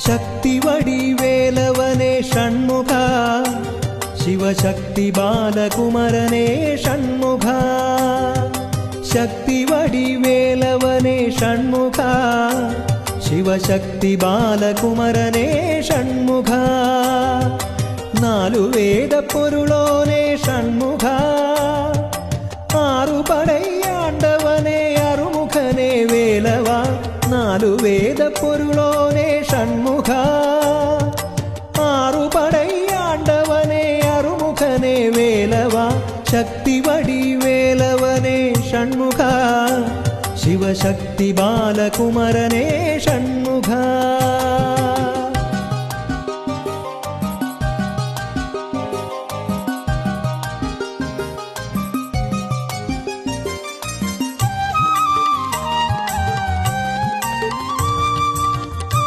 ശക്തി വടിവേലവനേ ഷൺമുഖ ശിവശക്തി ബാലകുമരനേ ഷൺമുഖ ശക്തി വടിവേലവനേ ഷൺമുഖ ശിവശക്തി ബാലകുമരനേ ഷൺമുഖ നാലു വേദപ്പൊരുളോനേ ഷൺമുഖ ആറുപടയാണ്ടവനേ അറുമുഖനേ വേലവ നാലു വേദപ്പൊരുളോനേ ഷൺമുഖ ആറുപടയാണ്ടവനേ അറുമുഖനേ വേലവ ശക്തി വടിവേലവനേ ഷൺമുഖ ശിവശക്തി ബാലകുമരനേ ഷൺമുഖ